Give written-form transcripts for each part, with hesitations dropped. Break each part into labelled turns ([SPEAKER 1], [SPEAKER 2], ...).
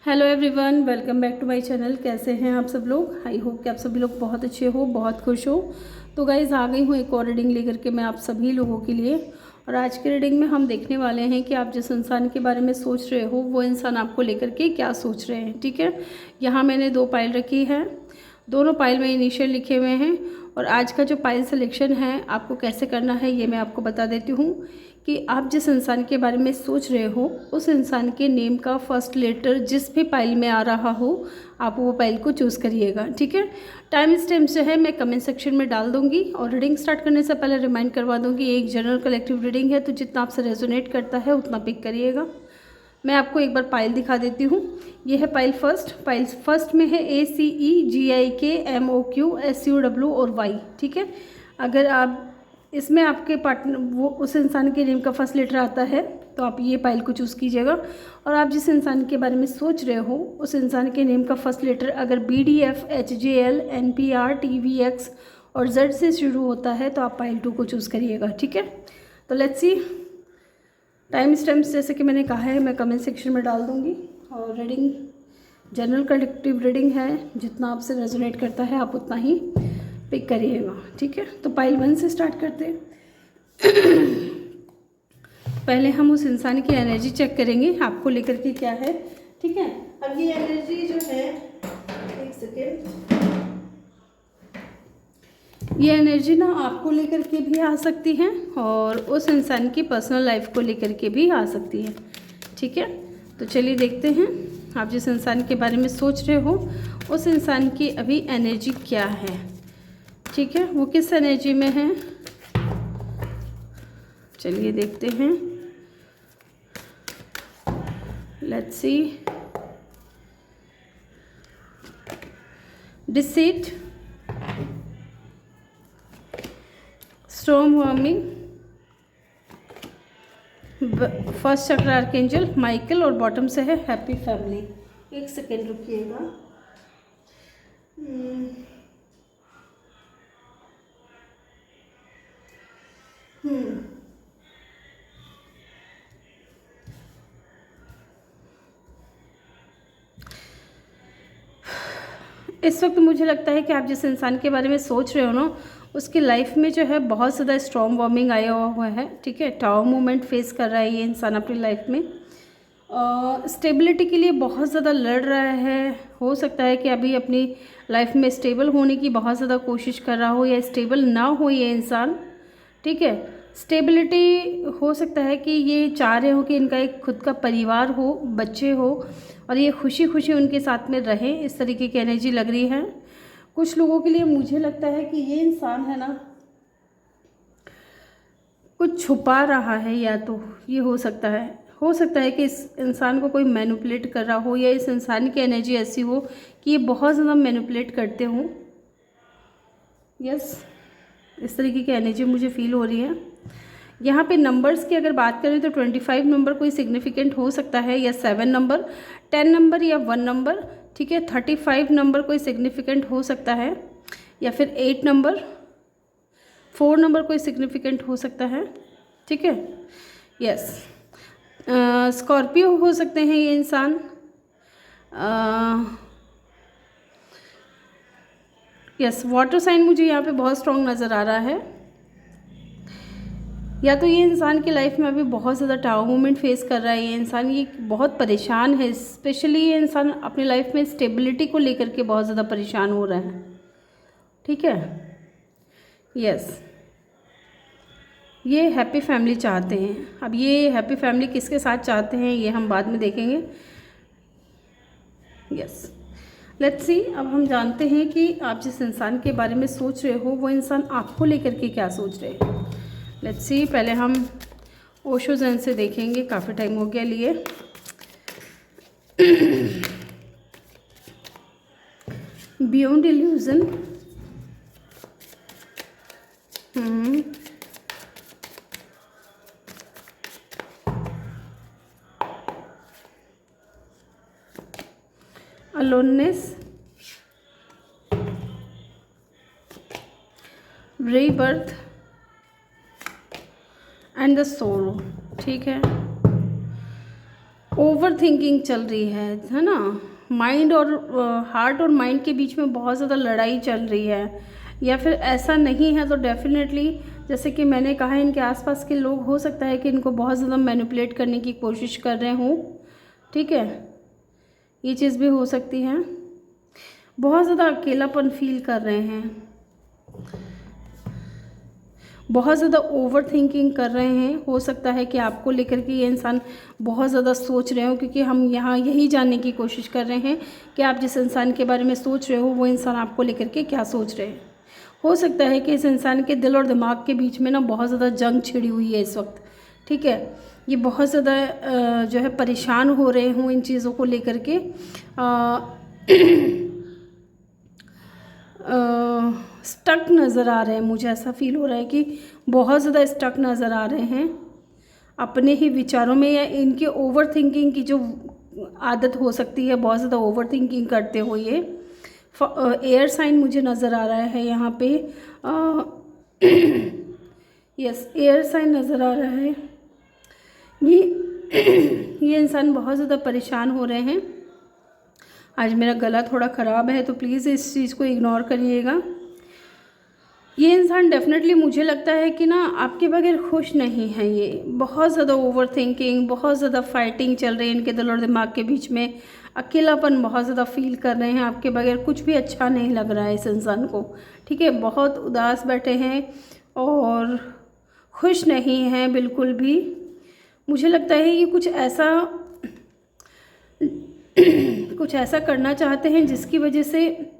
[SPEAKER 1] Hello everyone, welcome back to my channel. कैसे हैं आप सब लोग? आई होप कि आप सभी लोग बहुत अच्छे हो, बहुत खुश हो। तो गाइज़ आ गई हूँ एक और रीडिंग लेकर के मैं आप सभी लोगों के लिए। और आज के रीडिंग में हम देखने वाले हैं कि आप जिस इंसान के बारे में सोच रहे हो वो इंसान आपको लेकर के क्या सोच रहे हैं। ठीक है, यहाँ मैंने 2 पाइल रखी है, दोनों पाइल में इनिशियल लिखे हुए हैं। और आज का जो पाइल सिलेक्शन है आपको कैसे करना है ये मैं आपको बता देती हूँ कि आप जिस इंसान के बारे में सोच रहे हो उस इंसान के नेम का फर्स्ट लेटर जिस भी पाइल में आ रहा हो आप वो पाइल को चूज़ करिएगा। ठीक है, टाइम स्टैम्प जो है मैं कमेंट सेक्शन में डाल दूंगी। और रीडिंग स्टार्ट करने से पहले रिमाइंड करवा दूंगी, एक जनरल कलेक्टिव रीडिंग है तो जितना आपसे रेजोनेट करता है उतना पिक करिएगा। मैं आपको एक बार पाइल दिखा देती हूँ। ये है पाइल फर्स्ट में है ACEGIKMOQSUW और Y। ठीक है, अगर आप इसमें आपके पार्टनर वो उस इंसान के नेम का फर्स्ट लेटर आता है तो आप ये पाइल को चूज़ कीजिएगा। और आप जिस इंसान के बारे में सोच रहे हो उस इंसान के नेम का फर्स्ट लेटर अगर BDF HJL NPR TVX और Z से शुरू होता है तो आप पाइल 2 को चूज़ करिएगा। ठीक है, तो लेट्स सी। टाइम स्टैम्प्स जैसे कि मैंने कहा है मैं कमेंट सेक्शन में डाल दूँगी। और रीडिंग जनरल कलेक्टिव रीडिंग है, जितना आपसे रेजोनेट करता है आप उतना ही पिक करिएगा। ठीक है, तो पाइल 1 से स्टार्ट करते हैं। पहले हम उस इंसान की एनर्जी चेक करेंगे आपको लेकर के क्या है। ठीक है, अब ये एनर्जी जो है, एक सेकेंड, ये एनर्जी ना आपको लेकर के भी आ सकती है और उस इंसान की पर्सनल लाइफ को लेकर के भी आ सकती है। ठीक है, तो चलिए देखते हैं आप जिस इंसान के बारे में सोच रहे हो उस इंसान की अभी एनर्जी क्या है। ठीक है, वो किस एनर्जी में है चलिए देखते हैं। Let's see. Deceit, storm warming, first चक्र आर्कएंजल माइकल और बॉटम से है हैप्पी फैमिली। एक सेकेंड रुकिएगा। इस वक्त मुझे लगता है कि आप जिस इंसान के बारे में सोच रहे हो ना उसकी लाइफ में जो है बहुत ज़्यादा स्ट्रॉन्ग वार्मिंग आया हुआ है। ठीक है, टावर मूवमेंट फेस कर रहा है ये इंसान अपनी लाइफ में। स्टेबिलिटी के लिए बहुत ज़्यादा लड़ रहा है। हो सकता है कि अभी अपनी लाइफ में स्टेबल होने की बहुत ज़्यादा कोशिश कर रहा हो या स्टेबल ना हो ये इंसान। ठीक है, स्टेबिलिटी हो सकता है कि ये चाह रहे हो कि इनका एक खुद का परिवार हो, बच्चे हो और ये खुशी खुशी उनके साथ में रहे, इस तरीके की एनर्जी लग रही है। कुछ लोगों के लिए मुझे लगता है कि ये इंसान है ना कुछ छुपा रहा है, या तो ये हो सकता है कि इस इंसान को कोई मैनिपुलेट कर रहा हो या इस इंसान की एनर्जी ऐसी हो कि ये बहुत ज़्यादा मैनिपुलेट करते हों। यस, इस तरीके की एनर्जी मुझे फील हो रही है। यहाँ पे नंबर्स की अगर बात करें तो 25 नंबर कोई सिग्निफिकेंट हो सकता है, या 7 नंबर, 10 नंबर या 1 नंबर। ठीक है, 35 नंबर कोई सिग्निफिकेंट हो सकता है, या फिर 8 नंबर, 4 नंबर कोई सिग्निफिकेंट हो सकता है। ठीक है, यस, स्कॉर्पियो हो सकते हैं ये इंसान। यस, वाटर साइन मुझे यहाँ पे बहुत स्ट्रॉन्ग नज़र आ रहा है। या तो ये इंसान की लाइफ में अभी बहुत ज़्यादा टावर मूवमेंट फेस कर रहा है ये इंसान, ये बहुत परेशान है। स्पेशली ये इंसान अपनी लाइफ में स्टेबिलिटी को लेकर के बहुत ज़्यादा परेशान हो रहा है। ठीक है, यस, ये हैप्पी फैमिली चाहते हैं। अब ये हैप्पी फैमिली किसके साथ चाहते हैं ये हम बाद में देखेंगे। Yes, let's see. अब हम जानते हैं कि आप जिस इंसान के बारे में सोच रहे हो वो इंसान आपको लेकर के क्या सोच रहे हैं। लेट्स सी, पहले हम ओशो ज़ेन से देखेंगे, काफ़ी टाइम हो गया लिए। Beyond illusion, aloneness, rebirth and the सोरो। ठीक है, ओवर थिंकिंग चल रही है ना। माइंड और हार्ट और माइंड के बीच में बहुत ज़्यादा लड़ाई चल रही है, या फिर ऐसा नहीं है तो डेफिनेटली जैसे कि मैंने कहा इनके आसपास के लोग हो सकता है कि इनको बहुत ज़्यादा मैनिपुलेट करने की कोशिश कर रहे हों, ठीक है, ये चीज़ भी हो सकती है। बहुत ज़्यादा अकेलापन फील कर रहे हैं, बहुत ज़्यादा ओवर थिंकिंग कर रहे हैं। हो सकता है कि आपको लेकर के ये इंसान बहुत ज़्यादा सोच रहे हो, क्योंकि हम यहाँ यही जानने की कोशिश कर रहे हैं कि आप जिस इंसान के बारे में सोच रहे हो वो इंसान आपको लेकर के क्या सोच रहे हैं। हो सकता है कि इस इंसान के दिल और दिमाग के बीच में ना बहुत ज़्यादा जंग छिड़ी हुई है इस वक्त, ठीक है। ये बहुत ज़्यादा जो है परेशान हो रहे हों इन चीज़ों को लेकर के। स्टक नज़र आ रहे हैं, मुझे ऐसा फील हो रहा है कि बहुत ज़्यादा स्टक नज़र आ रहे हैं अपने ही विचारों में, या इनके ओवर थिंकिंग की जो आदत हो सकती है, बहुत ज़्यादा ओवर थिंकिंग करते हो ये। एयर साइन मुझे नज़र आ रहा है यहाँ पे, यस एयर साइन नज़र आ रहा है। ये इंसान बहुत ज़्यादा परेशान हो रहे हैं। आज मेरा गला थोड़ा ख़राब है तो प्लीज़ इस चीज़ को इग्नोर करिएगा। ये इंसान डेफिनेटली मुझे लगता है कि ना आपके बगैर खुश नहीं है। ये बहुत ज़्यादा ओवर थिंकिंग, बहुत ज़्यादा फाइटिंग चल रही है इनके दिल और दिमाग के बीच में। अकेलापन बहुत ज़्यादा फील कर रहे हैं, आपके बगैर कुछ भी अच्छा नहीं लग रहा है इस इंसान को, ठीक है। बहुत उदास बैठे हैं और खुश नहीं हैं बिल्कुल भी। मुझे लगता है ये कुछ ऐसा करना चाहते हैं जिसकी वजह से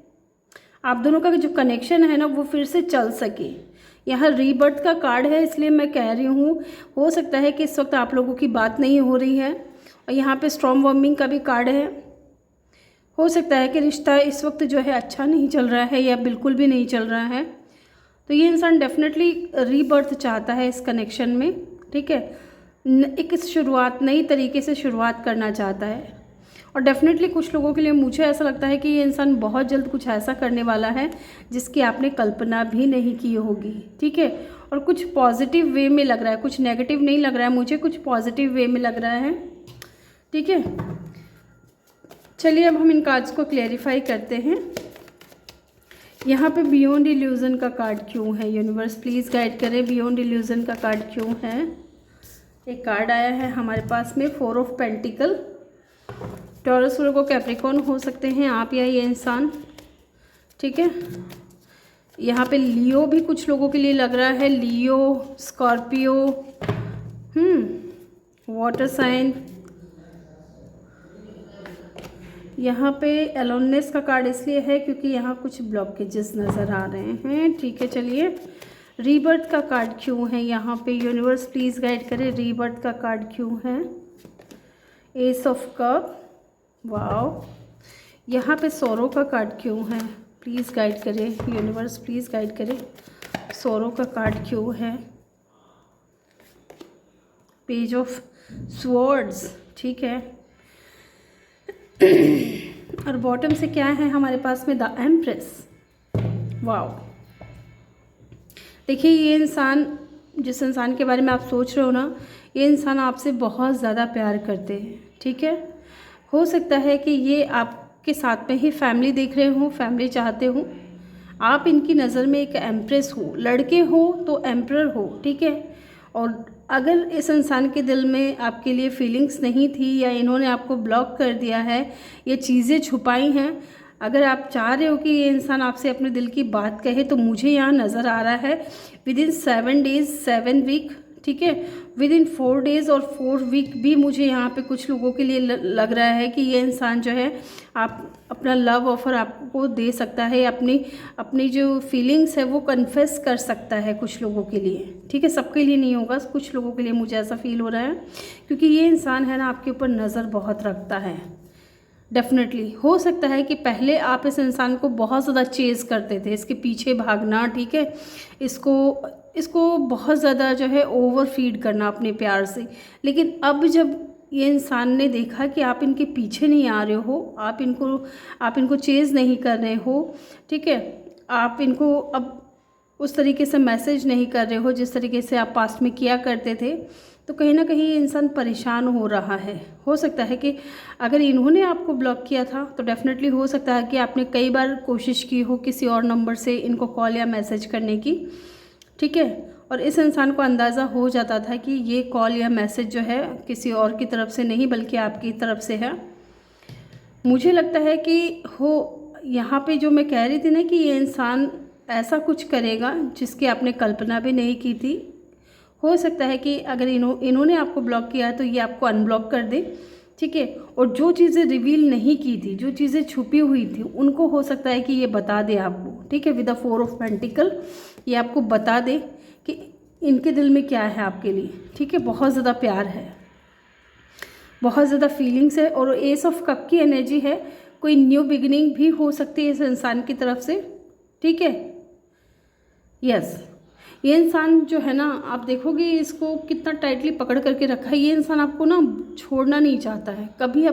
[SPEAKER 1] आप दोनों का जो कनेक्शन है ना वो फिर से चल सके। यहाँ रीबर्थ का कार्ड है, इसलिए मैं कह रही हूँ हो सकता है कि इस वक्त आप लोगों की बात नहीं हो रही है। और यहाँ पे स्टॉर्म वॉर्मिंग का भी कार्ड है। हो सकता है कि रिश्ता इस वक्त जो है अच्छा नहीं चल रहा है या बिल्कुल भी नहीं चल रहा है। तो ये इंसान डेफिनेटली रीबर्थ चाहता है इस कनेक्शन में, ठीक है। एक शुरुआत, नई तरीके से शुरुआत करना चाहता है। और डेफिनेटली कुछ लोगों के लिए मुझे ऐसा लगता है कि ये इंसान बहुत जल्द कुछ ऐसा करने वाला है जिसकी आपने कल्पना भी नहीं की होगी, ठीक है। और कुछ पॉजिटिव वे में लग रहा है, कुछ नेगेटिव नहीं लग रहा है मुझे, कुछ पॉजिटिव वे में लग रहा है, ठीक है। चलिए अब हम इन कार्ड्स को क्लेरिफाई करते हैं। यहाँ पे बियॉन्ड इल्यूजन का कार्ड क्यों है? यूनिवर्स प्लीज़ गाइड करें, बियॉन्ड इल्यूजन का कार्ड क्यों है? एक कार्ड आया है हमारे पास में 4 of pentacle. Taurus, Virgo, Capricorn हो सकते हैं आप या ये इंसान, ठीक है। यहाँ पे लियो भी कुछ लोगों के लिए लग रहा है, लियो, स्कॉर्पियो, वाटर साइन। यहाँ पे एलोननेस का कार्ड इसलिए है क्योंकि यहाँ कुछ ब्लॉकेजेस नज़र आ रहे हैं, ठीक है। चलिए रीबर्थ का कार्ड क्यों है यहाँ पे? यूनिवर्स प्लीज़ गाइड करें, रीबर्थ का कार्ड क्यों है? S of cup, wow. यहाँ पे सोरो का कार्ड क्यों है? प्लीज़ गाइड करें यूनिवर्स, प्लीज़ गाइड करें, सोरो का कार्ड क्यों है? पेज ऑफ स्वॉर्ड्स, ठीक है। और बॉटम से क्या है हमारे पास में? The empress, wow. देखिए ये इंसान, जिस इंसान के बारे में आप सोच रहे हो ना, ये इंसान आपसे बहुत ज़्यादा प्यार करते हैं, ठीक है। हो सकता है कि ये आपके साथ में ही फैमिली देख रहे हो, फैमिली चाहते हो। आप इनकी नज़र में एक एम्प्रेस हो, लड़के हो तो एम्परर हो, ठीक है। और अगर इस इंसान के दिल में आपके लिए फीलिंग्स नहीं थी या इन्होंने आपको ब्लॉक कर दिया है, ये चीज़ें छुपाई हैं, अगर आप चाह रहे हो कि ये इंसान आपसे अपने दिल की बात कहे, तो मुझे यहाँ नज़र आ रहा है विदिन 7 डेज़ 7 वीक, ठीक है। विदिन 4 डेज़ और 4 वीक भी मुझे यहाँ पे कुछ लोगों के लिए लग रहा है कि ये इंसान जो है आप अपना लव ऑफर आपको दे सकता है, अपनी जो फीलिंग्स है वो कन्फेस कर सकता है कुछ लोगों के लिए, ठीक है। सबके लिए नहीं होगा, कुछ लोगों के लिए मुझे ऐसा फील हो रहा है, क्योंकि ये इंसान है ना आपके ऊपर नज़र बहुत रखता है। डेफिनेटली हो सकता है कि पहले आप इस इंसान को बहुत ज़्यादा चेज़ करते थे, इसके पीछे भागना, ठीक है, इसको बहुत ज़्यादा जो है ओवर फीड करना अपने प्यार से। लेकिन अब जब ये इंसान ने देखा कि आप इनके पीछे नहीं आ रहे हो, आप इनको चेज़ नहीं कर रहे हो, ठीक है, आप इनको अब उस तरीके से मैसेज नहीं कर रहे हो जिस तरीके से आप पास्ट में किया करते थे, तो कहीं ना कहीं ये इंसान परेशान हो रहा है। हो सकता है कि अगर इन्होंने आपको ब्लॉक किया था तो डेफ़िनेटली हो सकता है कि आपने कई बार कोशिश की हो किसी और नंबर से इनको कॉल या मैसेज करने की, ठीक है। और इस इंसान को अंदाज़ा हो जाता था कि ये कॉल या मैसेज जो है किसी और की तरफ से नहीं बल्कि आपकी तरफ से है। मुझे लगता है कि यहाँ पे जो मैं कह रही थी ना कि ये इंसान ऐसा कुछ करेगा जिसकी आपने कल्पना भी नहीं की थी। हो सकता है कि अगर इन्होंने आपको ब्लॉक किया है तो ये आपको अनब्लॉक कर दे, ठीक है। और जो चीज़ें रिवील नहीं की थी, जो चीज़ें छुपी हुई थी, उनको हो सकता है कि ये बता दे आपको, ठीक है। विद द 4 ऑफ पेंटिकल ये आपको बता दे कि इनके दिल में क्या है आपके लिए, ठीक है। बहुत ज़्यादा प्यार है, बहुत ज़्यादा फीलिंग्स है। और एस ऑफ कप की एनर्जी है, कोई न्यू बिगिनिंग भी हो सकती है इस इंसान की तरफ से, ठीक है। यस, ये इंसान जो है ना, आप देखोगे इसको कितना टाइटली पकड़ करके रखा है। ये इंसान आपको ना छोड़ना नहीं चाहता है कभी,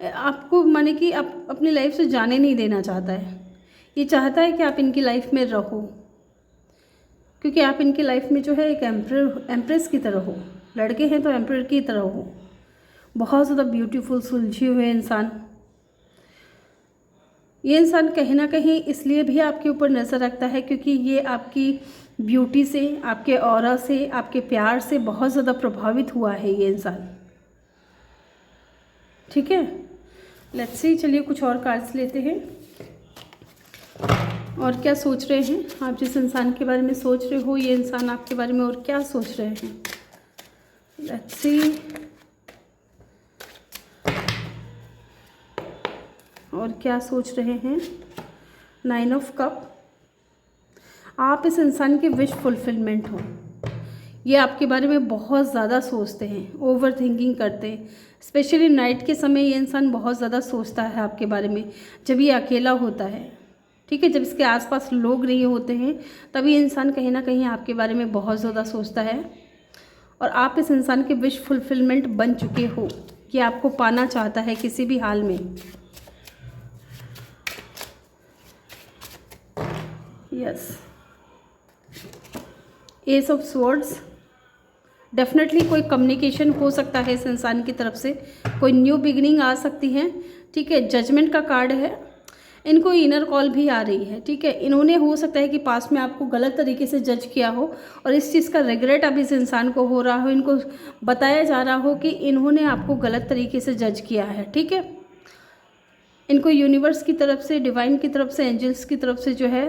[SPEAKER 1] आपको माने कि आप अपनी लाइफ से जाने नहीं देना चाहता है। ये चाहता है कि आप इनकी लाइफ में रहो, क्योंकि आप इनकी लाइफ में जो है एक एम्प्रेस की तरह हो। लड़के हैं तो एम्प्रेस की तरह हो। बहुत ज़्यादा ब्यूटीफुल, सुलझे हुए इंसान। ये इंसान कहीं ना कहीं इसलिए भी आपके ऊपर नज़र रखता है क्योंकि ये आपकी ब्यूटी से, आपके ऑरा से, आपके प्यार से बहुत ज़्यादा प्रभावित हुआ है ये इंसान, ठीक है। लेट्स सी, चलिए कुछ और कार्ड्स लेते हैं। और क्या सोच रहे हैं आप जिस इंसान के बारे में सोच रहे हो, ये इंसान आपके बारे में और क्या सोच रहे हैं। लेट्स सी, और क्या सोच रहे हैं। 9 ऑफ कप, आप इस इंसान की विश फुलफिलमेंट हो। ये आपके बारे में बहुत ज़्यादा सोचते हैं, ओवर थिंकिंग करते हैं। स्पेशली नाइट के समय ये इंसान बहुत ज़्यादा सोचता है आपके बारे में, जब ये अकेला होता है, ठीक है। जब इसके आसपास लोग नहीं होते हैं तभी ये इंसान कहीं ना कहीं आपके बारे में बहुत ज़्यादा सोचता है। और आप इस इंसान के विश फुलफिलमेंट बन चुके हो। ये आपको पाना चाहता है किसी भी हाल में। Yes, S of swords, definitely कोई कम्युनिकेशन हो सकता है इस इंसान की तरफ से, कोई न्यू बिगिनिंग आ सकती है, ठीक है। जजमेंट का कार्ड है, इनको इनर कॉल भी आ रही है, ठीक है। इन्होंने हो सकता है कि पास में आपको गलत तरीके से जज किया हो और इस चीज़ का रिग्रेट अब इस इंसान को हो रहा हो। इनको बताया जा रहा हो कि इन्होंने आपको गलत तरीके से जज किया है, ठीक है। इनको यूनिवर्स की तरफ से, डिवाइन की तरफ से, एंजल्स की तरफ से जो है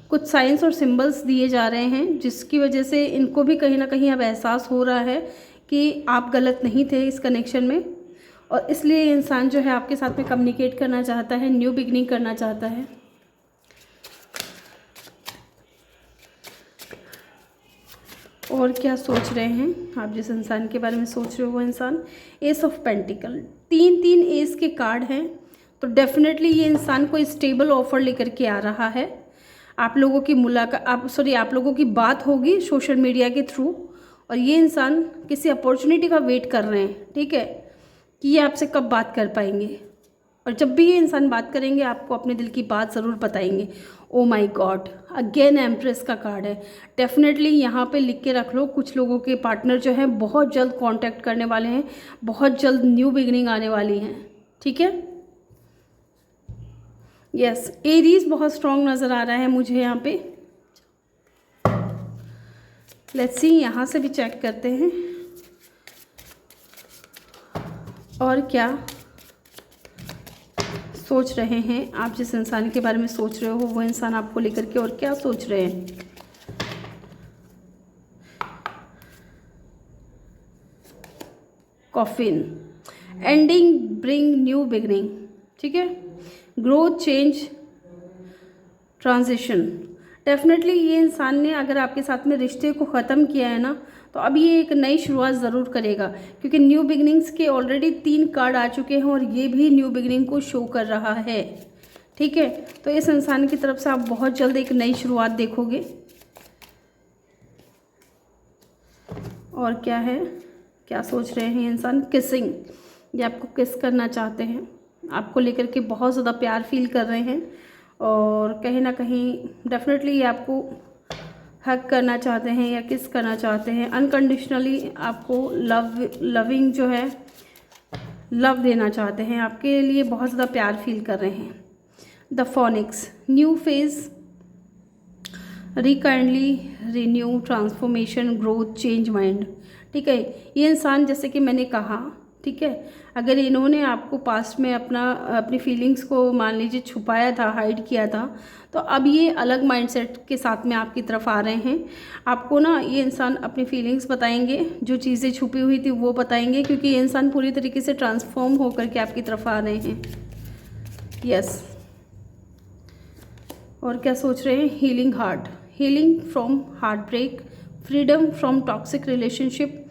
[SPEAKER 1] कुछ साइंस और सिंबल्स दिए जा रहे हैं, जिसकी वजह से इनको भी कहीं ना कहीं अब एहसास हो रहा है कि आप गलत नहीं थे इस कनेक्शन में। और इसलिए ये इंसान जो है आपके साथ में कम्युनिकेट करना चाहता है, न्यू बिगनिंग करना चाहता है। और क्या सोच रहे हैं आप जिस इंसान के बारे में सोच रहे हो वो इंसान। एस ऑफ पेंटिकल, 3 एस के कार्ड हैं। तो डेफिनेटली ये इंसान कोई स्टेबल ऑफर लेकर के आ रहा है। आप लोगों की आप लोगों की बात होगी सोशल मीडिया के थ्रू, और ये इंसान किसी अपॉर्चुनिटी का वेट कर रहे हैं, ठीक है, कि ये आपसे कब बात कर पाएंगे। और जब भी ये इंसान बात करेंगे आपको अपने दिल की बात ज़रूर बताएंगे। Oh my God, again empress का कार्ड है। डेफिनेटली यहाँ पे लिख के रख लो, कुछ लोगों के पार्टनर जो हैं बहुत जल्द कांटेक्ट करने वाले हैं, बहुत जल्द न्यू बिगिनिंग आने वाली हैं, ठीक है। यस, एरीज बहुत स्ट्रॉन्ग नज़र आ रहा है मुझे यहाँ पे। लेट्स सी, यहाँ से भी चेक करते हैं और क्या सोच रहे हैं आप जिस इंसान के बारे में सोच रहे हो वो इंसान आपको लेकर के, और क्या सोच रहे हैं। Coffin, ending bring new beginning, ठीक है। Growth, change, transition. डेफिनेटली ये इंसान ने अगर आपके साथ में रिश्ते को ख़त्म किया है ना, तो अब ये एक नई शुरुआत ज़रूर करेगा, क्योंकि न्यू बिगनिंग्स के ऑलरेडी 3 कार्ड आ चुके हैं और ये भी न्यू बिगनिंग को शो कर रहा है, ठीक है। तो इस इंसान की तरफ से आप बहुत जल्द एक नई शुरुआत देखोगे। और क्या है, क्या सोच रहे हैं इंसान। किसिंग, ये आपको किस करना चाहते हैं, आपको लेकर के बहुत ज़्यादा प्यार फील कर रहे हैं, और कहीं ना कहीं डेफिनेटली ये आपको हग करना चाहते हैं या किस करना चाहते हैं, अनकंडीशनली आपको लविंग जो है लव देना चाहते हैं, आपके लिए बहुत ज़्यादा प्यार फील कर रहे हैं। The phoenix, new phase, rekindle, renew, transformation, growth, change mind. ठीक है, ये इंसान जैसे कि मैंने कहा, ठीक है, अगर इन्होंने आपको पास्ट में अपनी फीलिंग्स को मान लीजिए छुपाया था, हाइड किया था, तो अब ये अलग माइंडसेट के साथ में आपकी तरफ आ रहे हैं। आपको ना ये इंसान अपनी फीलिंग्स बताएंगे, जो चीज़ें छुपी हुई थी वो बताएंगे, क्योंकि ये इंसान पूरी तरीके से ट्रांसफॉर्म होकर के आपकी तरफ आ रहे हैं। यस, और क्या सोच रहे हैं? Healing heart, healing from heart break, freedom from toxic relationship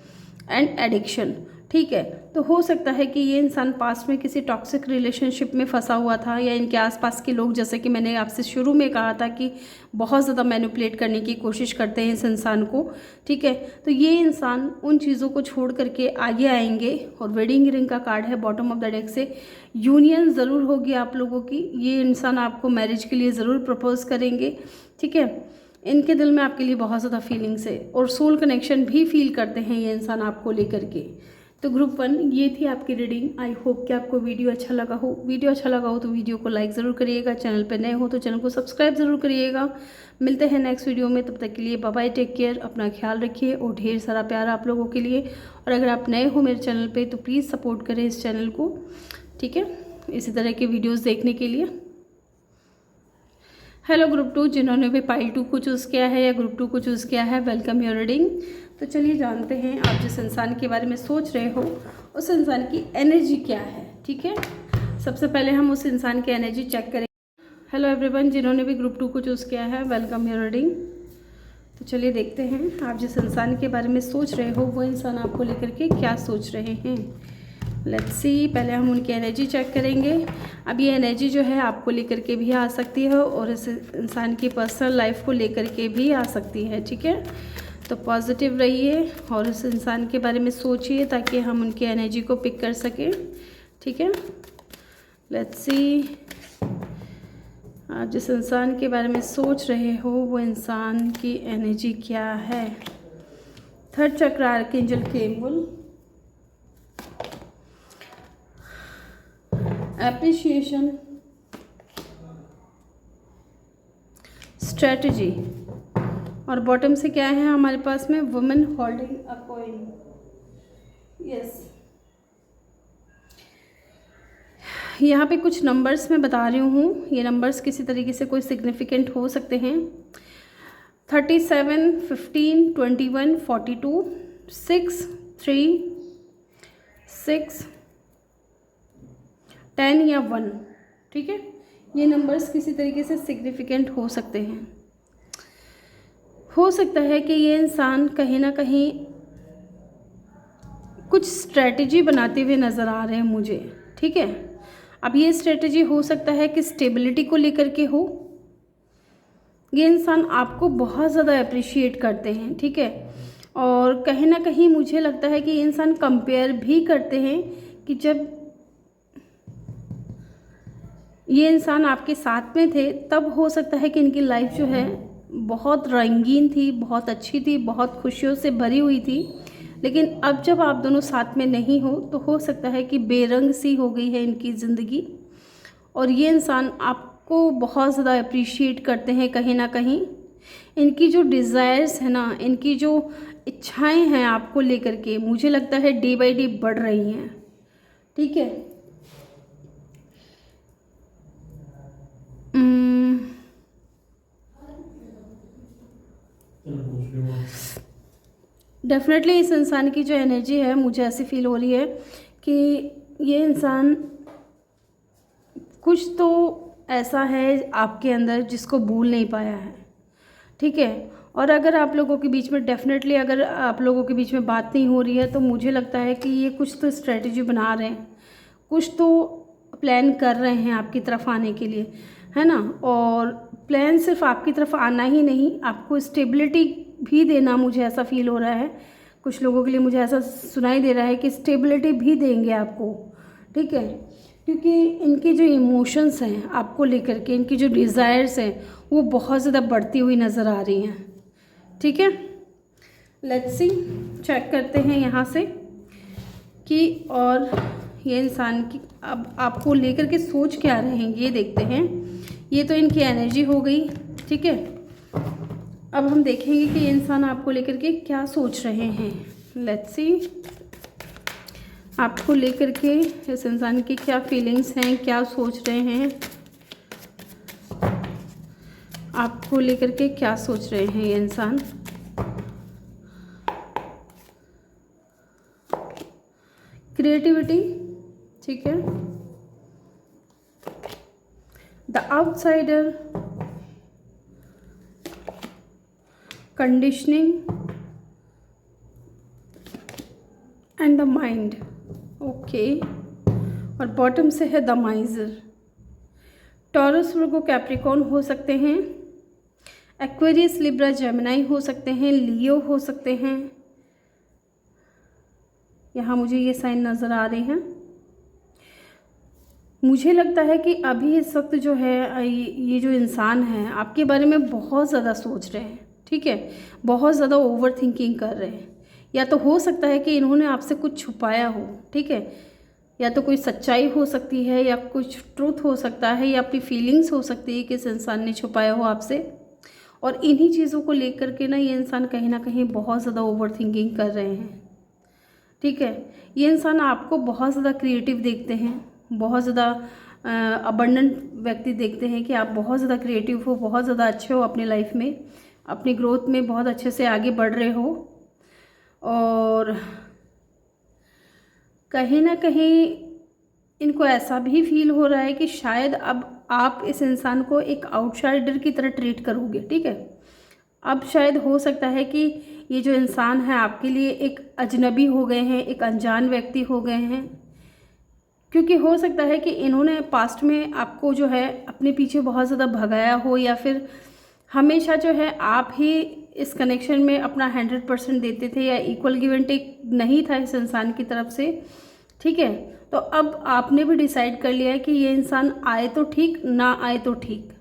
[SPEAKER 1] and addiction. ठीक है, तो हो सकता है कि ये इंसान पास्ट में किसी टॉक्सिक रिलेशनशिप में फंसा हुआ था, या इनके आसपास के लोग, जैसे कि मैंने आपसे शुरू में कहा था कि बहुत ज़्यादा मैनिपुलेट करने की कोशिश करते हैं इस इंसान को। ठीक है, तो ये इंसान उन चीज़ों को छोड़ करके आगे आएंगे। और वेडिंग रिंग का कार्ड है बॉटम ऑफ द डेक से, यूनियन ज़रूर होगी आप लोगों की। ये इंसान आपको मैरिज के लिए ज़रूर प्रपोज करेंगे। ठीक है, इनके दिल में आपके लिए बहुत ज़्यादा फीलिंग्स है और सोल कनेक्शन भी फील करते हैं ये इंसान आपको लेकर के। तो ग्रुप 1 ये थी आपकी रीडिंग। आई होप कि आपको वीडियो अच्छा लगा हो। वीडियो अच्छा लगा हो तो वीडियो को लाइक ज़रूर करिएगा, चैनल पर नए हो तो चैनल को सब्सक्राइब ज़रूर करिएगा। मिलते हैं नेक्स्ट वीडियो में, तब तक के लिए बाय बाय, टेक केयर, अपना ख्याल रखिए और ढेर सारा प्यार आप लोगों के लिए। और अगर आप नए हो मेरे चैनल पर तो प्लीज़ सपोर्ट करें इस चैनल को। ठीक है, इसी तरह के वीडियोज़ देखने के लिए। हेलो ग्रुप 2, जिन्होंने भी पाइल 2 को चूज़ किया है या ग्रुप 2 को चूज़ किया है, वेलकम योर रीडिंग। तो चलिए जानते हैं आप जिस इंसान के बारे में सोच रहे हो उस इंसान की एनर्जी क्या है। ठीक है, सबसे पहले हम उस इंसान की एनर्जी चेक करें। हेलो एवरीवन, जिन्होंने भी ग्रुप 2 को चूज़ किया है, वेलकम योर रीडिंग। तो चलिए देखते हैं आप जिस इंसान के बारे में सोच रहे हो वो इंसान आपको लेकर के क्या सोच रहे हैं। लेट्स सी, पहले हम उनकी एनर्जी चेक करेंगे। अब ये एनर्जी जो है आपको लेकर के भी आ सकती है और इस इंसान की पर्सनल लाइफ को लेकर के भी आ सकती है। ठीक है, तो पॉजिटिव रहिए और इस इंसान के बारे में सोचिए ताकि हम उनकी एनर्जी को पिक कर सकें। ठीक है, लेट्स सी, आप जिस इंसान के बारे में सोच रहे हो वो इंसान की एनर्जी क्या है। थर्ड चक्र, आर्कएंजल केम्बुल, एप्रिशिएशन, स्ट्रेटजी, और बॉटम से क्या है हमारे पास में? Women holding a coin. Yes, यहाँ पे कुछ नंबर्स मैं बता रही हूँ, ये नंबर्स किसी तरीके से कोई सिग्निफिकेंट हो सकते हैं। 37, 15, 21, 42, 6, 3, 6, 10 या 1। ठीक है, ये नंबर्स किसी तरीके से सिग्निफिकेंट हो सकते हैं। हो सकता है कि ये इंसान कहीं ना कहीं कुछ स्ट्रेटजी बनाते हुए नज़र आ रहे हैं मुझे। ठीक है, अब ये स्ट्रेटजी हो सकता है कि स्टेबिलिटी को लेकर के हो। ये इंसान आपको बहुत ज़्यादा अप्रिशिएट करते हैं। ठीक है, और कहीं ना कहीं मुझे लगता है कि ये इंसान कंपेयर भी करते हैं कि जब ये इंसान आपके साथ में थे तब हो सकता है कि इनकी लाइफ जो है बहुत रंगीन थी, बहुत अच्छी थी, बहुत खुशियों से भरी हुई थी। लेकिन अब जब आप दोनों साथ में नहीं हो तो हो सकता है कि बेरंग सी हो गई है इनकी ज़िंदगी। और ये इंसान आपको बहुत ज़्यादा अप्रिशिएट करते हैं कहीं ना कहीं। इनकी जो डिज़ायर्स है ना, इनकी जो इच्छाएं हैं आपको लेकर के, मुझे लगता है डे बाय डे बढ़ रही हैं। ठीक है, डेफिनेटली इस इंसान की जो एनर्जी है मुझे ऐसी फील हो रही है कि ये इंसान कुछ तो ऐसा है आपके अंदर जिसको भूल नहीं पाया है। ठीक है, और अगर आप लोगों के बीच में डेफिनेटली अगर आप लोगों के बीच में बात नहीं हो रही है तो मुझे लगता है कि ये कुछ तो स्ट्रेटजी बना रहे हैं, कुछ तो प्लान कर रहे हैं आपकी तरफ आने के लिए, है ना। और प्लान सिर्फ आपकी तरफ आना ही नहीं, आपको स्टेबिलिटी भी देना, मुझे ऐसा फील हो रहा है। कुछ लोगों के लिए मुझे ऐसा सुनाई दे रहा है कि स्टेबिलिटी भी देंगे आपको। ठीक है, क्योंकि इनके जो इमोशंस हैं आपको लेकर के, इनकी जो डिज़ायर्स हैं वो बहुत ज़्यादा बढ़ती हुई नज़र आ रही हैं। ठीक है, लेट्स सी, चेक करते हैं यहाँ से कि और ये इंसान की अब आपको लेकर के सोच क्या रहे हैं ये देखते हैं। ये तो इनकी एनर्जी हो गई, ठीक है। अब हम देखेंगे कि ये इंसान आपको लेकर के क्या सोच रहे हैं। लेट्स सी, आपको लेकर के इस इंसान की क्या फीलिंग्स हैं, क्या सोच रहे हैं, आपको लेकर के क्या सोच रहे हैं ये इंसान। क्रिएटिविटी, ठीक है, the outsider, conditioning and the mind, okay. और बॉटम से है द माइजर। टॉरस, वर्गो, कैप्रिकॉर्न हो सकते हैं, एक्वेरियस, लिब्रा, जेमिनाई हो सकते हैं, लियो हो सकते हैं। यहाँ मुझे ये साइन नज़र आ रहे हैं। मुझे लगता है कि अभी इस वक्त जो है ये जो इंसान है आपके बारे में बहुत ज़्यादा सोच रहे हैं, ठीक है, बहुत ज़्यादा ओवर थिंकिंग कर रहे हैं। या तो हो सकता है कि इन्होंने आपसे कुछ छुपाया हो, ठीक है, या तो कोई सच्चाई हो सकती है या कुछ ट्रूथ हो सकता है या अपनी फीलिंग्स हो सकती है कि इस इंसान ने छुपाया हो आपसे। और इन्हीं चीज़ों को लेकर के ना ये इंसान कहीं ना कहीं बहुत ज़्यादा ओवर थिंकिंग कर रहे हैं, ठीक है। ये इंसान आपको बहुत ज़्यादा क्रिएटिव देखते हैं, बहुत ज़्यादा अबंडेंट व्यक्ति देखते हैं कि आप बहुत ज़्यादा क्रिएटिव हो, बहुत ज़्यादा अच्छे हो अपनी लाइफ में, अपनी ग्रोथ में बहुत अच्छे से आगे बढ़ रहे हो। और कहीं ना कहीं इनको ऐसा भी फील हो रहा है कि शायद अब आप इस इंसान को एक आउटसाइडर की तरह ट्रीट करोगे, ठीक है। अब शायद हो सकता है कि ये जो इंसान है आपके लिए एक अजनबी हो गए हैं, एक अनजान व्यक्ति हो गए हैं, क्योंकि हो सकता है कि इन्होंने पास्ट में आपको जो है अपने पीछे बहुत ज़्यादा भगाया हो, या फिर हमेशा जो है आप ही इस कनेक्शन में अपना 100% देते थे, या इक्वल गिव एंड टेक नहीं था इस इंसान की तरफ से, ठीक है। तो अब आपने भी डिसाइड कर लिया है कि ये इंसान आए तो ठीक, ना आए तो ठीक,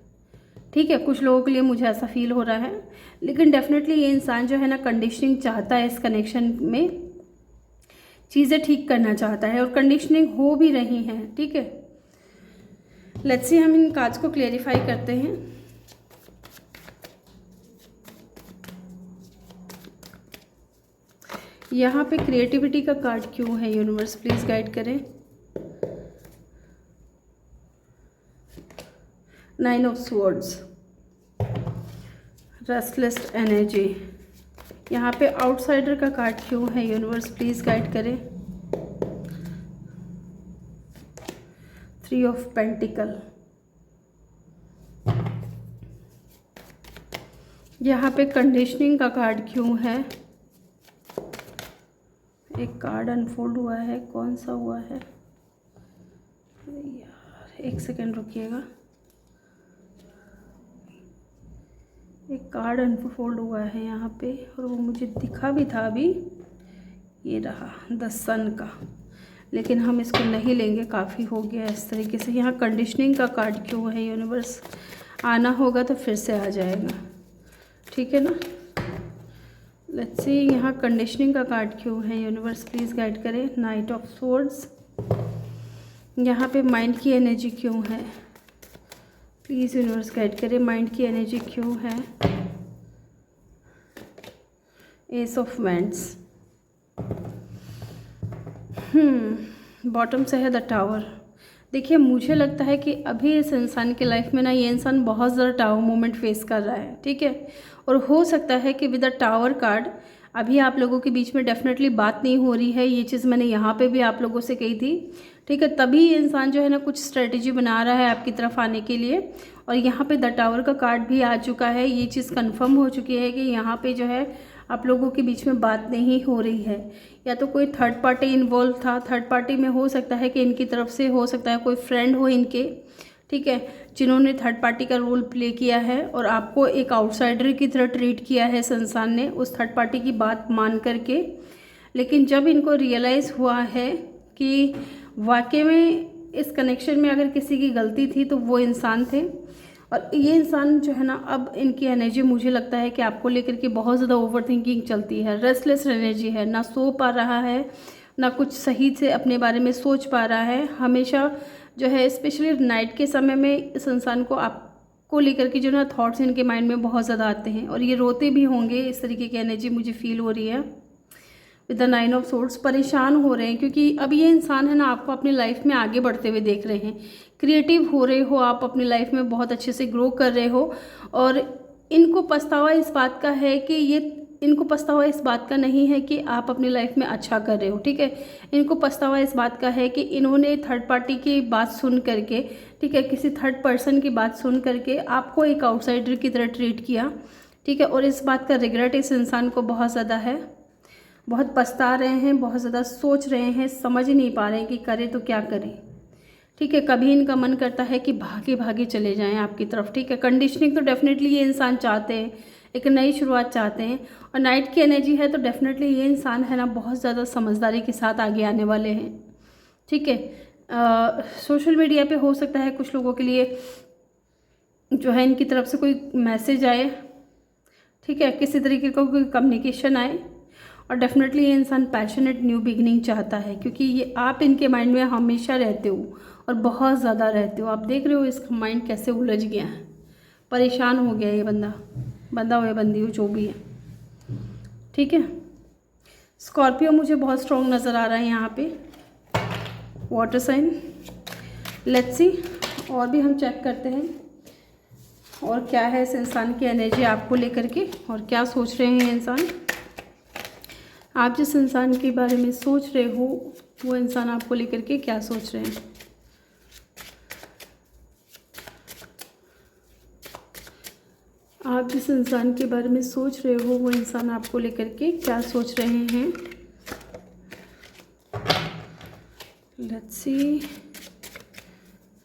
[SPEAKER 1] ठीक है। कुछ लोगों के लिए मुझे ऐसा फील हो रहा है, लेकिन डेफिनेटली ये इंसान जो है ना कंडीशनिंग चाहता है, इस कनेक्शन में चीज़ें ठीक करना चाहता है, और कंडीशनिंग हो भी रही हैं, ठीक है। लेट्स सी, हम इन कार्ड्स को क्लेरिफाई करते हैं। यहाँ पे क्रिएटिविटी का कार्ड क्यों है, यूनिवर्स प्लीज़ गाइड करें। 9 ऑफ स्वॉर्ड्स, रेस्टलेस एनर्जी। यहाँ पे आउटसाइडर का कार्ड क्यों है, यूनिवर्स प्लीज़ गाइड करें। 3 ऑफ पेंटिकल। यहाँ पे कंडीशनिंग का कार्ड क्यों है। एक कार्ड अनफोल्ड हुआ है, कौन सा हुआ है यार, एक सेकेंड रुकिएगा। एक कार्ड अनफोल्ड हुआ है यहाँ पे, और वो मुझे दिखा भी था अभी, ये रहा द सन का, लेकिन हम इसको नहीं लेंगे, काफ़ी हो गया इस तरीके से। यहाँ कंडीशनिंग का कार्ड क्यों है, यूनिवर्स आना होगा तो फिर से आ जाएगा, ठीक है ना। लेट्स सी, यहाँ कंडीशनिंग का कार्ड क्यों है, यूनिवर्स प्लीज़ गाइड करें। 9 ऑफ स्वॉर्ड्स। यहाँ पे माइंड की एनर्जी क्यों है, प्लीज़ यूनिवर्स गाइड करें, माइंड की एनर्जी क्यों है। S of wands. बॉटम से है द टावर। देखिए, मुझे लगता है कि अभी इस इंसान की लाइफ में ना ये इंसान बहुत ज़्यादा टावर मोमेंट फेस कर रहा है, ठीक है। और हो सकता है कि विद द टावर कार्ड अभी आप लोगों के बीच में डेफिनेटली बात नहीं हो रही है। ये चीज़ मैंने यहाँ पे भी आप लोगों से कही थी, ठीक है। तभी ये इंसान जो है ना कुछ स्ट्रेटजी बना रहा है आपकी तरफ आने के लिए, और यहाँ पे द टावर का कार्ड भी आ चुका है। ये चीज़ कंफर्म हो चुकी है कि यहाँ पे जो है आप लोगों के बीच में बात नहीं हो रही है, या तो कोई थर्ड पार्टी इन्वॉल्व था। थर्ड पार्टी में हो सकता है कि इनकी तरफ से हो सकता है कोई फ्रेंड हो इनके, ठीक है, जिन्होंने थर्ड पार्टी का रोल प्ले किया है और आपको एक आउटसाइडर की तरह ट्रीट किया है संसान ने, उस थर्ड पार्टी की बात मान करके। लेकिन जब इनको रियलाइज़ हुआ है कि वाकई में इस कनेक्शन में अगर किसी की गलती थी तो वो इंसान थे, और ये इंसान जो है ना, अब इनकी एनर्जी मुझे लगता है कि आपको लेकर के बहुत ज़्यादा ओवर थिंकिंग चलती है, रेस्टलेस एनर्जी है, ना सो पा रहा है, ना कुछ सही से अपने बारे में सोच पा रहा है। हमेशा जो है स्पेशली नाइट के समय में इस इंसान को आपको लेकर के जो ना थॉट्स इनके माइंड में बहुत ज़्यादा आते हैं, और ये रोते भी होंगे। इस तरीके की एनर्जी मुझे फील हो रही है विद द 9 ऑफ सोर्ड्स। परेशान हो रहे हैं क्योंकि अब ये इंसान है ना, आपको अपनी लाइफ में आगे बढ़ते हुए देख रहे हैं, क्रिएटिव हो रहे हो आप, अपनी लाइफ में बहुत अच्छे से ग्रो कर रहे हो। और इनको पछतावा इस बात का है कि इनको पछतावा इस बात का नहीं है कि आप अपनी लाइफ में अच्छा कर रहे हो, ठीक है। इनको पछतावा इस बात का है कि इन्होंने थर्ड पार्टी की बात सुन करके, ठीक है, किसी थर्ड पर्सन की बात सुन करके आपको एक आउटसाइडर की तरह ट्रीट किया, ठीक है। और इस बात का रिग्रेट इस इंसान को बहुत ज़्यादा है, बहुत पछता रहे हैं, बहुत ज़्यादा सोच रहे हैं, समझ ही नहीं पा रहे हैं कि करें तो क्या करें, ठीक है। कभी इनका मन करता है कि भागे भागे चले जाएं आपकी तरफ, ठीक है। कंडीशनिंग तो डेफिनेटली ये इंसान चाहते हैं, एक नई शुरुआत चाहते हैं। और नाइट की एनर्जी है तो डेफिनेटली ये इंसान है ना, बहुत ज़्यादा समझदारी के साथ आगे आने वाले हैं, ठीक है। सोशल मीडिया पे हो सकता है कुछ लोगों के लिए जो है इनकी तरफ से कोई मैसेज आए, ठीक है, किसी तरीके का कोई कम्युनिकेशन आए। और डेफिनेटली ये इंसान पैशनेट न्यू बिगिनिंग चाहता है, क्योंकि ये आप इनके माइंड में हमेशा रहते हो और बहुत ज़्यादा रहते हो। आप देख रहे हो इसका माइंड कैसे उलझ गया है, परेशान हो गया ये बंदा हो या बंदी हो, जो भी है, ठीक है। स्कॉर्पियो मुझे बहुत स्ट्रॉन्ग नज़र आ रहा है यहाँ पे, वाटर साइन। लेट्स सी, और भी हम चेक करते हैं और क्या है इस इंसान की एनर्जी आपको लेकर के, और क्या सोच रहे हैं इंसान। आप जिस इंसान के बारे में सोच रहे हो वो इंसान आपको लेकर के क्या सोच रहे हैं। आप जिस इंसान के बारे में सोच रहे हो वो इंसान आपको लेकर के क्या सोच रहे हैं। लेट्स सी,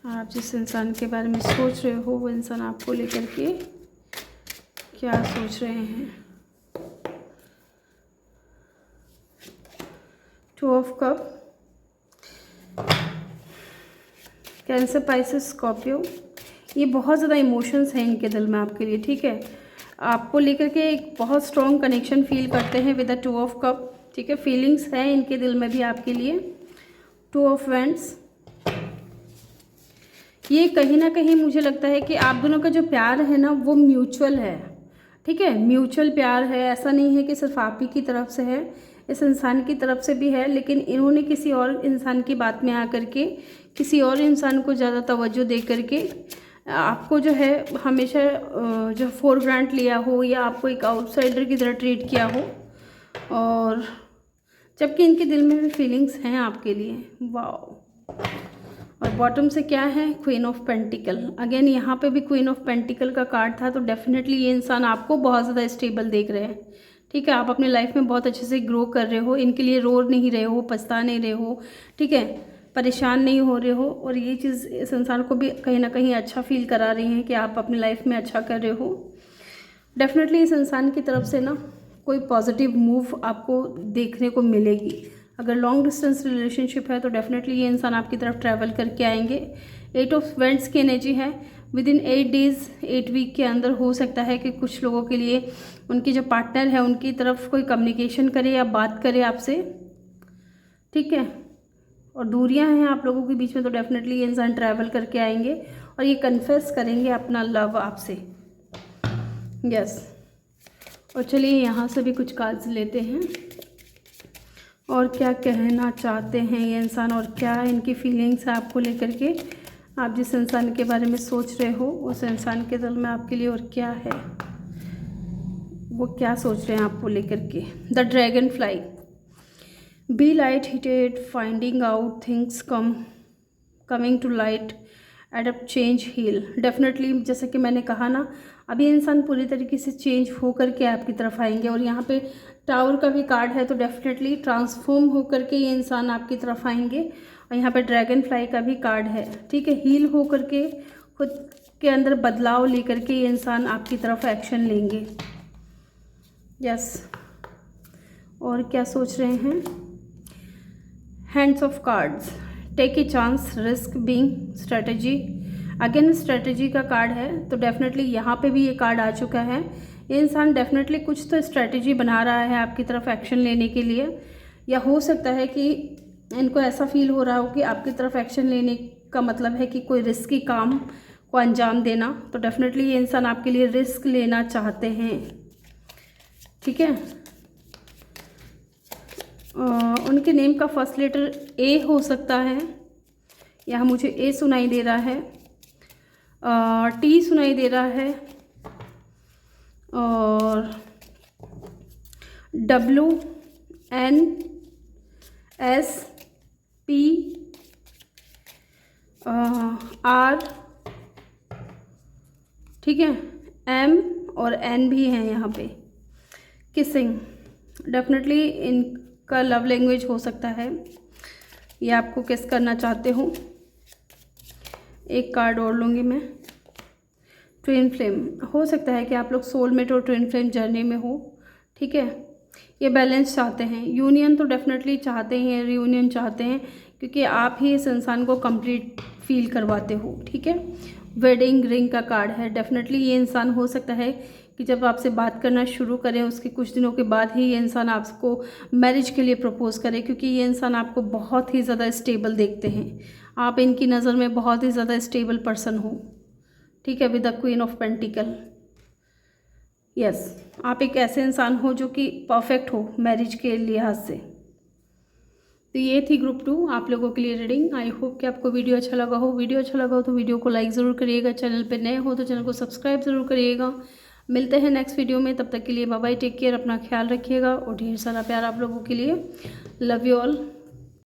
[SPEAKER 1] आप जिस इंसान के बारे में सोच रहे हो वो इंसान आपको लेकर के क्या सोच रहे हैं। 2 of cup, cancer, Pisces, Scorpio. ये बहुत ज़्यादा इमोशंस हैं इनके दिल में आपके लिए, ठीक है। आपको लेकर के एक बहुत स्ट्रॉन्ग कनेक्शन फील करते हैं विद द 2 ऑफ कप, ठीक है। फीलिंग्स हैं इनके दिल में भी आपके लिए। 2 ऑफ वैंड्स, ये कहीं ना कहीं मुझे लगता है कि आप दोनों का जो प्यार है ना वो म्यूचुअल है, ठीक है। म्यूचुअल प्यार है, ऐसा नहीं है कि सिर्फ आप ही की तरफ से है, इस इंसान की तरफ से भी है। लेकिन इन्होंने किसी और इंसान की बात में आकर के किसी और इंसान को ज़्यादा तवज्जो दे करके आपको जो है हमेशा जो फोरग्राउंड लिया हो, या आपको एक आउटसाइडर की तरह ट्रीट किया हो। और जबकि इनके दिल में भी फीलिंग्स हैं आपके लिए। वाओ। और बॉटम से क्या है, क्वीन ऑफ पेंटिकल। अगेन यहाँ पे भी क्वीन ऑफ पेंटिकल का कार्ड था, तो डेफिनेटली ये इंसान आपको बहुत ज़्यादा स्टेबल देख रहे हैं, ठीक है। आप अपने लाइफ में बहुत अच्छे से ग्रो कर रहे हो, इनके लिए रो नहीं रहे हो, पछता नहीं रहे हो, ठीक है, परेशान नहीं हो रहे हो। और ये चीज़ इस इंसान को भी कहीं ना कहीं अच्छा फील करा रही है कि आप अपनी लाइफ में अच्छा कर रहे हो। डेफिनेटली इस इंसान की तरफ से ना कोई पॉजिटिव मूव आपको देखने को मिलेगी। अगर लॉन्ग डिस्टेंस रिलेशनशिप है तो डेफिनेटली ये इंसान आपकी तरफ ट्रैवल करके आएंगे। 8 ऑफ वेंट्स की एनर्जी है। विद इन 8 डेज़, 8 वीक के अंदर हो सकता है कि कुछ लोगों के लिए उनकी जो पार्टनर है उनकी तरफ कोई कम्युनिकेशन करे या बात करे आपसे, ठीक है। और दूरियां हैं आप लोगों के बीच में, तो डेफिनेटली ये इंसान ट्रैवल करके आएंगे और ये कन्फेस करेंगे अपना लव आपसे। यस। और चलिए यहाँ से भी कुछ कार्ड्स लेते हैं और क्या कहना चाहते हैं ये इंसान, और क्या इनकी फीलिंग्स है आपको लेकर के। आप जिस इंसान के बारे में सोच रहे हो उस इंसान के दिल में आपके लिए और क्या है, वो क्या सोच रहे हैं आपको लेकर के। The dragonfly, be light hearted, finding out things coming to light, adapt, change, heal. Definitely जैसे कि मैंने कहा ना, अभी इंसान पूरी तरीके से चेंज हो करके आपकी तरफ आएंगे। और यहाँ पे टावर का भी कार्ड है, तो डेफिनेटली ट्रांसफॉर्म हो करके ये इंसान आपकी तरफ आएंगे। और यहाँ पे ड्रैगन फ्लाई का भी कार्ड है, ठीक है। हील हो करके खुद के अंदर बदलाव लेकर के ये इंसान आपकी तरफ एक्शन लेंगे। यस। और क्या सोच रहे हैं, hands of cards, take a chance, risk, being, strategy, again strategy का कार्ड है, तो डेफिनेटली यहाँ पे भी ये कार्ड आ चुका है। ये इंसान डेफिनेटली कुछ तो स्ट्रेटजी बना रहा है आपकी तरफ एक्शन लेने के लिए, या हो सकता है कि इनको ऐसा फील हो रहा हो कि आपकी तरफ एक्शन लेने का मतलब है कि कोई रिस्की काम को अंजाम देना। तो डेफिनेटली ये इंसान आपके लिए रिस्क लेना चाहते हैं, ठीक है। उनके नेम का फर्स्ट लेटर ए हो सकता है, यहाँ मुझे ए सुनाई दे रहा है, टी सुनाई दे रहा है, और W N S P R, ठीक है, एम और एन भी हैं यहाँ पे। किसिंग, डेफिनेटली इनका लव लैंग्वेज हो सकता है, ये आपको किस करना चाहते हो। एक कार्ड और लूँगी मैं। ट्विन फ्लेम, हो सकता है कि आप लोग सोलमेट और ट्विन फ्लेम जर्नी में हो, ठीक है। ये बैलेंस चाहते हैं, यूनियन तो डेफिनेटली चाहते हैं, रियूनियन चाहते हैं, क्योंकि आप ही इस इंसान को कंप्लीट फील करवाते हो, ठीक है। वेडिंग रिंग का कार्ड है, डेफिनेटली ये इंसान हो सकता है कि जब आपसे बात करना शुरू करें उसके कुछ दिनों के बाद ही ये इंसान आपको मैरिज के लिए प्रपोज करे, क्योंकि ये इंसान आपको बहुत ही ज़्यादा स्टेबल देखते हैं। आप इनकी नज़र में बहुत ही ज़्यादा स्टेबल पर्सन हो, ठीक है, with the queen of pentacle. Yes, आप एक ऐसे इंसान हो जो कि परफेक्ट हो मैरिज के लिहाज से। तो ये थी ग्रुप 2 आप लोगों के लिए रीडिंग। आई होप कि आपको वीडियो अच्छा लगा हो। वीडियो अच्छा लगा हो तो वीडियो को लाइक ज़रूर करिएगा, चैनल पे नए हो तो चैनल को सब्सक्राइब ज़रूर करिएगा। मिलते हैं नेक्स्ट वीडियो में, तब तक के लिए बाय बाय, टेक केयर, अपना ख्याल रखिएगा और ढेर सारा प्यार आप लोगों के लिए। Love you all.